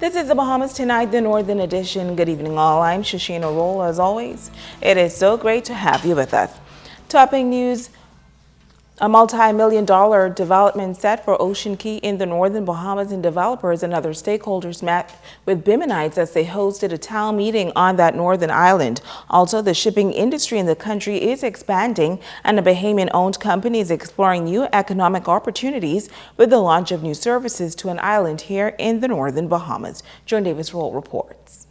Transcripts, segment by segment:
This is the Bahamas Tonight, the Northern Edition. Good evening, all. I'm Shashina Roll. As always, it is so great to have you with us. Topping news, a multi-million-dollar development set for Ocean Key in the Northern Bahamas, and developers and other stakeholders met with Biminites as they hosted a town meeting on that northern island. Also, the shipping industry in the country is expanding, and a Bahamian-owned company is exploring new economic opportunities with the launch of new services to an island here in the Northern Bahamas. Joan Davis-Roll reports.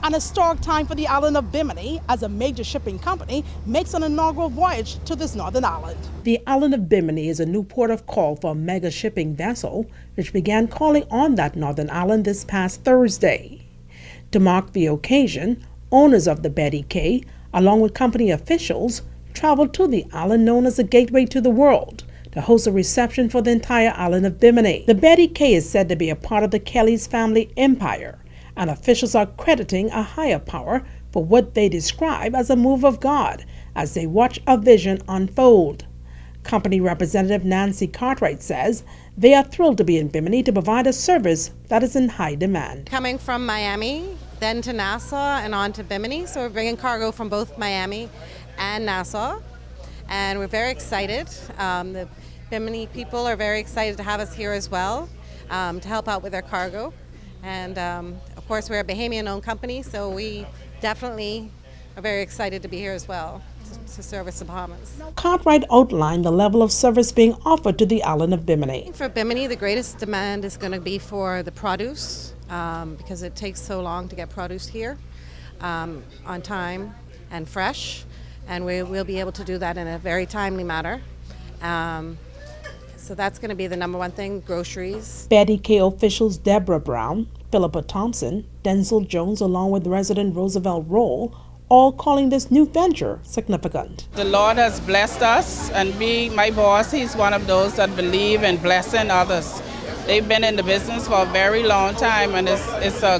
An historic time for the island of Bimini as a major shipping company makes an inaugural voyage to this northern island. The island of Bimini is a new port of call for a mega shipping vessel, which began calling on that northern island this past Thursday. To mark the occasion, owners of the Betty K, along with company officials, traveled to the island known as the Gateway to the World to host a reception for the entire island of Bimini. The Betty K is said to be a part of the Kelly's family empire, and officials are crediting a higher power for what they describe as a move of God as they watch a vision unfold. Company representative Nancy Cartwright says they are thrilled to be in Bimini to provide a service that is in high demand. Coming from Miami, then to Nassau, and on to Bimini, so we're bringing cargo from both Miami and Nassau, and we're very excited. The Bimini people are very excited to have us here as well, to help out with their cargo. And of course, we're a Bahamian-owned company, so we definitely are very excited to be here as well to service the Bahamas. Cartwright outlined the level of service being offered to the island of Bimini. For Bimini, the greatest demand is going to be for the produce because it takes so long to get produce here on time and fresh, and we'll be able to do that in a very timely manner. So that's going to be the number one thing, groceries. Betty K officials Deborah Brown, Philippa Thompson, Denzel Jones, along with resident Roosevelt Roll, all calling this new venture significant. The Lord has blessed us, and my boss, he's one of those that believe in blessing others. They've been in the business for a very long time, and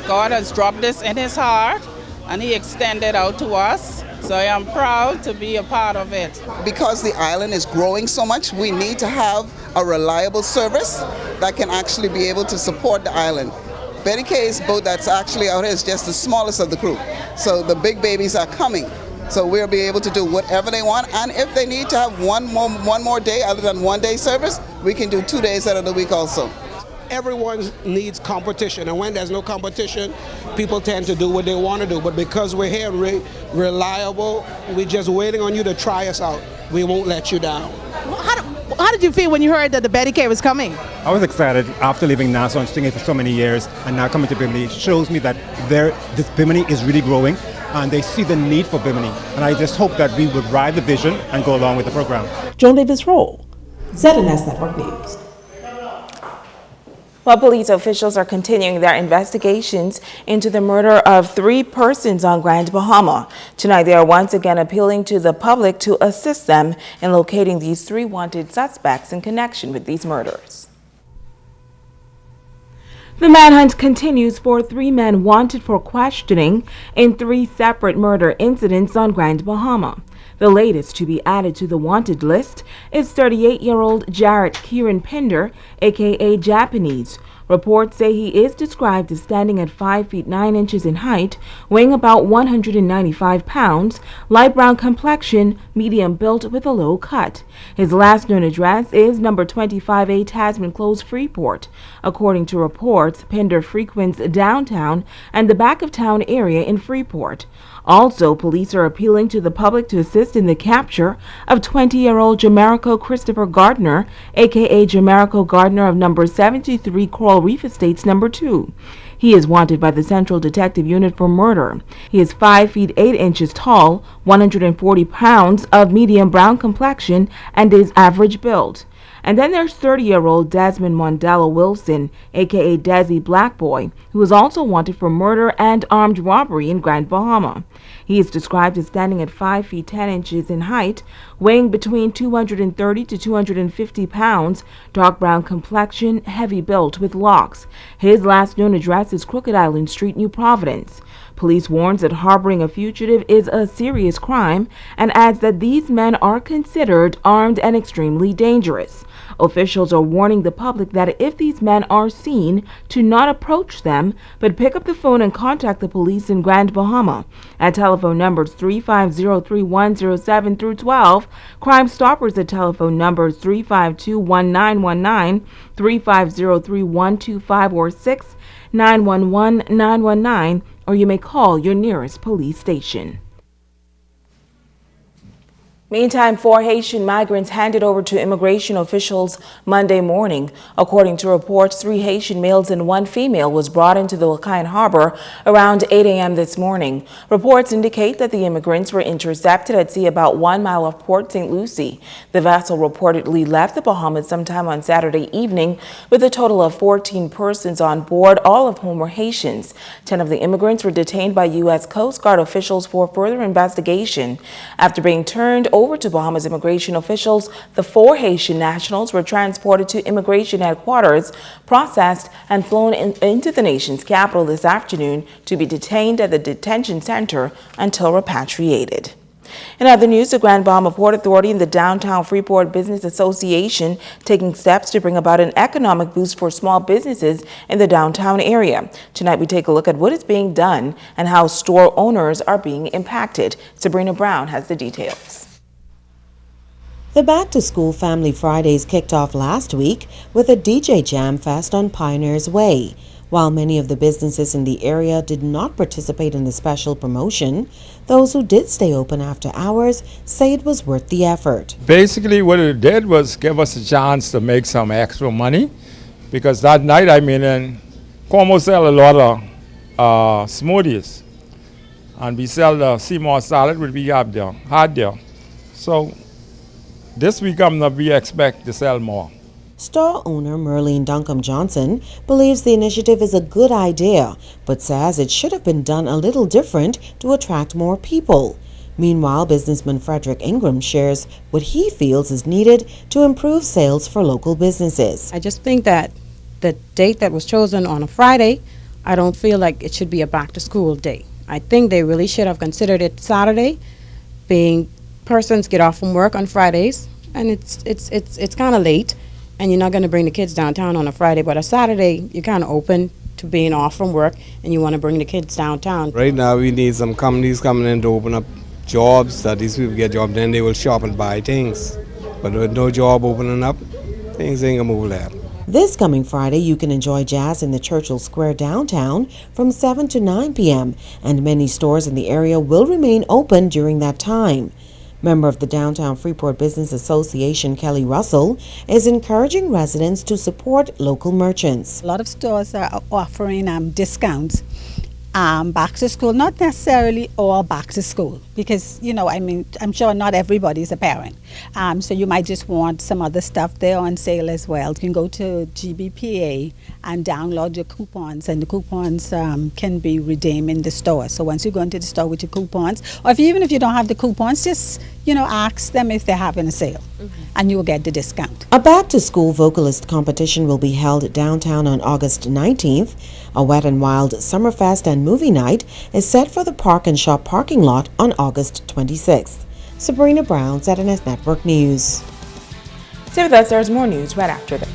God has dropped this in his heart, and he extended out to us. So I am proud to be a part of it. Because the island is growing so much, we need to have a reliable service that can actually be able to support the island. Betty K's boat that's actually out here is just the smallest of the crew. So the big babies are coming. So we'll be able to do whatever they want, and if they need to have one more day other than 1 day service, we can do 2 days out of the week also. Everyone needs competition, and when there's no competition, people tend to do what they want to do. But because we're here reliable, we're just waiting on you to try us out. We won't let you down. How did you feel when you heard that the Betty K was coming? I was excited after leaving Nassau and staying here for so many years, and now coming to Bimini. It shows me that this Bimini is really growing, and they see the need for Bimini. And I just hope that we would ride the vision and go along with the program. Joan Davis-Roll, ZNS Network News. Well, police officials are continuing their investigations into the murder of 3 persons on Grand Bahama. Tonight, they are once again appealing to the public to assist them in locating these 3 wanted suspects in connection with these murders. The manhunt continues for 3 men wanted for questioning in 3 separate murder incidents on Grand Bahama. The latest to be added to the wanted list is 38-year-old Jarrett Kieran Pinder, aka Japanese. Reports say he is described as standing at 5 feet 9 inches in height, weighing about 195 pounds, light brown complexion, medium built with a low cut. His last known address is number 25A Tasman Close, Freeport. According to reports, Pinder frequents downtown and the back of town area in Freeport. Also, police are appealing to the public to assist in the capture of 20-year-old Jamarico Christopher Gardner, aka Jamarico Gardner of number 73 Coral Reef Estates number 2. He is wanted by the Central Detective Unit for murder. He is 5 feet 8 inches tall, 140 pounds, of medium brown complexion, and is average build. And then there's 30-year-old Desmond Mondella Wilson, aka Desi Blackboy, who is also wanted for murder and armed robbery in Grand Bahama. He is described as standing at 5 feet 10 inches in height, weighing between 230 to 250 pounds, dark brown complexion, heavy built with locks. His last known address is Crooked Island Street, New Providence. Police warns that harboring a fugitive is a serious crime and adds that these men are considered armed and extremely dangerous. Officials are warning the public that if these men are seen, to not approach them, but pick up the phone and contact the police in Grand Bahama at telephone numbers 350-3107 through 12, Crime Stoppers at telephone numbers 352-1919, 350-3125 or 6-911-919, or you may call your nearest police station. Meantime, 4 Haitian migrants handed over to immigration officials Monday morning. According to reports, 3 Haitian males and 1 female was brought into the Lacaille Harbor around 8 a.m. this morning. Reports indicate that the immigrants were intercepted at sea about 1 mile off Port St. Lucie. The vessel reportedly left the Bahamas sometime on Saturday evening with a total of 14 persons on board, all of whom were Haitians. 10 of the immigrants were detained by U.S. Coast Guard officials for further investigation. After being turned over to Bahamas immigration officials, the 4 Haitian nationals were transported to immigration headquarters, processed, and flown into the nation's capital this afternoon to be detained at the detention center until repatriated. In other news, the Grand Bahama Port Authority and the Downtown Freeport Business Association taking steps to bring about an economic boost for small businesses in the downtown area. Tonight, we take a look at what is being done and how store owners are being impacted. Sabrina Brown has the details. The Back to School Family Fridays kicked off last week with a DJ Jam Fest on Pioneers Way. While many of the businesses in the area did not participate in the special promotion, those who did stay open after hours say it was worth the effort. Basically, what it did was give us a chance to make some extra money, because that night, and Como sell a lot of smoothies, and we sell the Seymour salad, which we have there, had there. So this week, we expect to sell more. Store owner Merlene Duncombe Johnson believes the initiative is a good idea, but says it should have been done a little different to attract more people. Meanwhile, businessman Frederick Ingram shares what he feels is needed to improve sales for local businesses. I just think that the date that was chosen on a Friday, I don't feel like it should be a back-to-school day. I think they really should have considered it Saturday, being persons get off from work on Fridays, and it's kind of late, and you're not going to bring the kids downtown on a Friday, but a Saturday you're kind of open to being off from work and you want to bring the kids downtown. Right now we need some companies coming in to open up jobs, that these people get jobs, then they will shop and buy things. But with no job opening up, things ain't gonna move that. This coming Friday, you can enjoy jazz in the Churchill Square downtown from 7 to 9 p.m., and many stores in the area will remain open during that time. Member of the Downtown Freeport Business Association, Kelly Russell, is encouraging residents to support local merchants. A lot of stores are offering discounts. Back to school, not necessarily all back to school, because, I'm sure not everybody's a parent. So you might just want some other stuff there on sale as well. You can go to GBPA and download your coupons, and the coupons can be redeemed in the store. So once you go into the store with your coupons, or even if you don't have the coupons, just, ask them if they're having a sale, and you will get the discount. A back-to-school vocalist competition will be held downtown on August 19th. A Wet and Wild Summerfest and movie night is set for the Park and Shop parking lot on August 26th. Sabrina Brown, ZNS Network News. Stay with us, there's more news right after this.